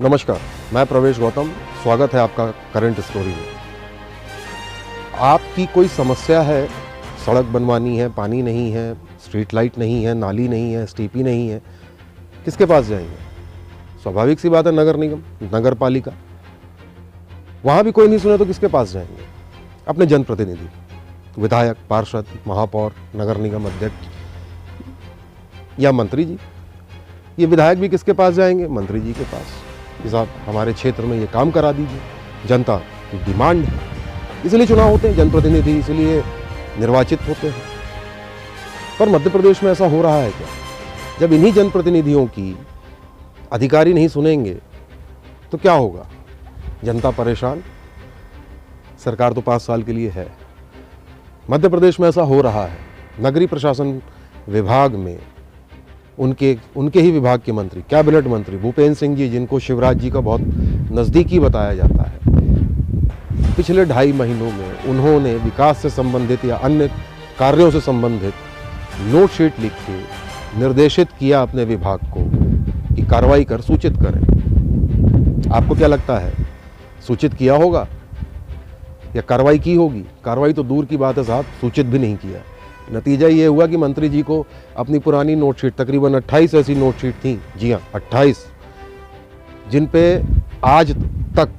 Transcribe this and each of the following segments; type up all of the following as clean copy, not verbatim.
नमस्कार, मैं प्रवेश गौतम। स्वागत है आपका करंट स्टोरी में। आपकी कोई समस्या है, सड़क बनवानी है, पानी नहीं है, स्ट्रीट लाइट नहीं है, नाली नहीं है, एसटीपी नहीं है, किसके पास जाएंगे? स्वाभाविक सी बात है, नगर निगम, नगर पालिका। वहाँ भी कोई नहीं सुने तो किसके पास जाएंगे? अपने जनप्रतिनिधि, विधायक, पार्षद, महापौर, नगर निगम अध्यक्ष या मंत्री जी। ये विधायक भी किसके पास जाएंगे? मंत्री जी के पास कि साहब हमारे क्षेत्र में ये काम करा दीजिए। जनता की डिमांड है, इसलिए चुनाव होते हैं, जनप्रतिनिधि इसलिए निर्वाचित होते हैं। पर मध्य प्रदेश में ऐसा हो रहा है क्या? जब इन्हीं जनप्रतिनिधियों की अधिकारी नहीं सुनेंगे तो क्या होगा? जनता परेशान, सरकार तो 5 साल के लिए है। मध्य प्रदेश में ऐसा हो रहा है। नगरीय प्रशासन विभाग में उनके ही विभाग के मंत्री, कैबिनेट मंत्री भूपेंद्र सिंह जी, जिनको शिवराज जी का बहुत नज़दीकी बताया जाता है, पिछले 2.5 महीनों में उन्होंने विकास से संबंधित या अन्य कार्यों से संबंधित नोट शीट लिख के निर्देशित किया अपने विभाग को कि कार्रवाई कर सूचित करें। आपको क्या लगता है, सूचित किया होगा या कार्रवाई की होगी? कार्रवाई तो दूर की बात है साहब, सूचित भी नहीं किया। नतीजा ये हुआ कि मंत्री जी को अपनी पुरानी नोटशीट, तकरीबन 28 ऐसी नोटशीट थी, जी हाँ 28, जिन पे आज तक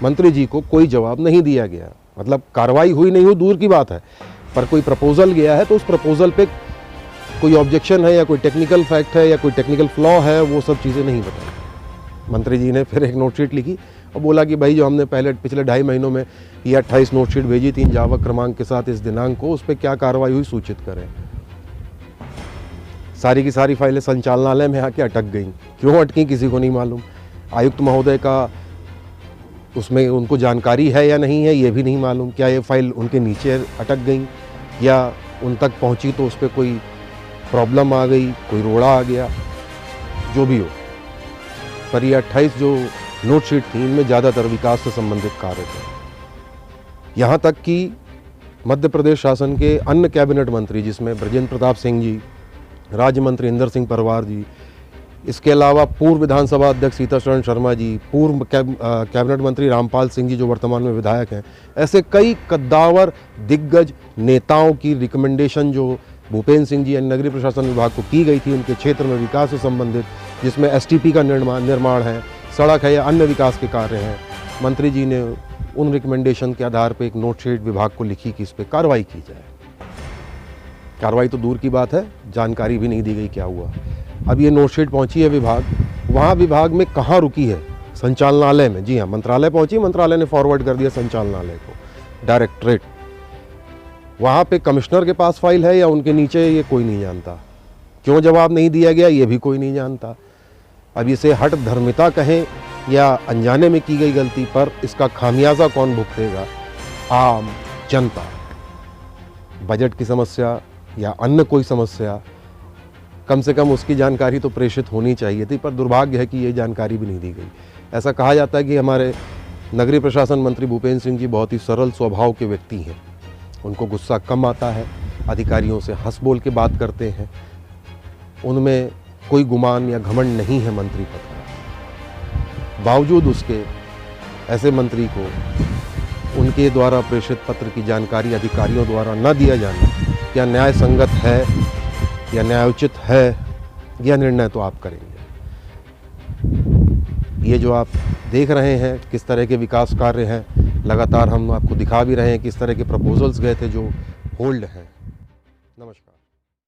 मंत्री जी को कोई जवाब नहीं दिया गया। मतलब कार्रवाई हुई नहीं हुई दूर की बात है, पर कोई प्रपोजल गया है तो उस प्रपोजल पे कोई ऑब्जेक्शन है या कोई टेक्निकल फैक्ट है या कोई टेक्निकल फ्लॉ है, वो सब चीज़ें नहीं बताई। मंत्री जी ने फिर एक नोटशीट लिखी और बोला कि भाई जो हमने पिछले 2.5 महीनों में ये 28 नोटशीट भेजी थी जावक क्रमांक के साथ इस दिनांक को, उस पर क्या कार्रवाई हुई सूचित करें। सारी की सारी फाइलें संचालनालय में आके अटक गई। क्यों अटकी किसी को नहीं मालूम। आयुक्त महोदय का उसमें उनको जानकारी है या नहीं है ये भी नहीं मालूम। क्या ये फाइल उनके नीचे अटक गई या उन तक पहुंची तो उस पर कोई प्रॉब्लम आ गई, कोई रोड़ा आ गया, जो भी हो। पर ये 28 जो नोटशीट थी, इनमें ज़्यादातर विकास से संबंधित कार्य थे। यहाँ तक कि मध्य प्रदेश शासन के अन्य कैबिनेट मंत्री, जिसमें ब्रजेंद्र प्रताप सिंह जी, राज्य मंत्री इंदर सिंह परवार जी, इसके अलावा पूर्व विधानसभा अध्यक्ष सीताशरण शर्मा जी, पूर्व कैबिनेट मंत्री रामपाल सिंह जी जो वर्तमान में विधायक हैं, ऐसे कई कद्दावर दिग्गज नेताओं की रिकमेंडेशन जो भूपेंद्र सिंह जी नगरीय प्रशासन विभाग को की गई थी उनके क्षेत्र में विकास से संबंधित, जिसमें एसटीपी का निर्माण है, सड़क है या अन्य विकास के कार्य हैं, मंत्री जी ने उन रिकमेंडेशन के आधार पर एक नोटशीट विभाग को लिखी कि इस पर कार्रवाई की जाए। कार्रवाई तो दूर की बात है, जानकारी भी नहीं दी गई क्या हुआ। अब ये नोटशीट पहुंची है विभाग, वहाँ विभाग में कहाँ रुकी है? संचालनालय में। जी हाँ, मंत्रालय पहुंची, मंत्रालय ने फॉरवर्ड कर दिया संचालनालय को, डायरेक्टरेट। वहाँ पे कमिश्नर के पास फाइल है या उनके नीचे, ये कोई नहीं जानता। क्यों जवाब नहीं दिया गया ये भी कोई नहीं जानता। अब इसे हठ धर्मिता कहें या अनजाने में की गई गलती, पर इसका खामियाजा कौन भुगतेगा? आम जनता। बजट की समस्या या अन्य कोई समस्या, कम से कम उसकी जानकारी तो प्रेषित होनी चाहिए थी, पर दुर्भाग्य है कि ये जानकारी भी नहीं दी गई। ऐसा कहा जाता है कि हमारे नगरीय प्रशासन मंत्री भूपेंद्र सिंह जी बहुत ही सरल स्वभाव के व्यक्ति हैं। उनको गुस्सा कम आता है, अधिकारियों से हंस बोल के बात करते हैं, उनमें कोई गुमान या घमंड नहीं है मंत्री पद का। बावजूद उसके ऐसे मंत्री को उनके द्वारा प्रेषित पत्र की जानकारी अधिकारियों द्वारा न दिया जाना क्या न्याय संगत है या न्यायोचित है? यह निर्णय तो आप करेंगे। ये जो आप देख रहे हैं किस तरह के विकास कार्य हैं, लगातार हम आपको दिखा भी रहे हैं किस तरह के प्रपोजल्स गए थे जो होल्ड हैं।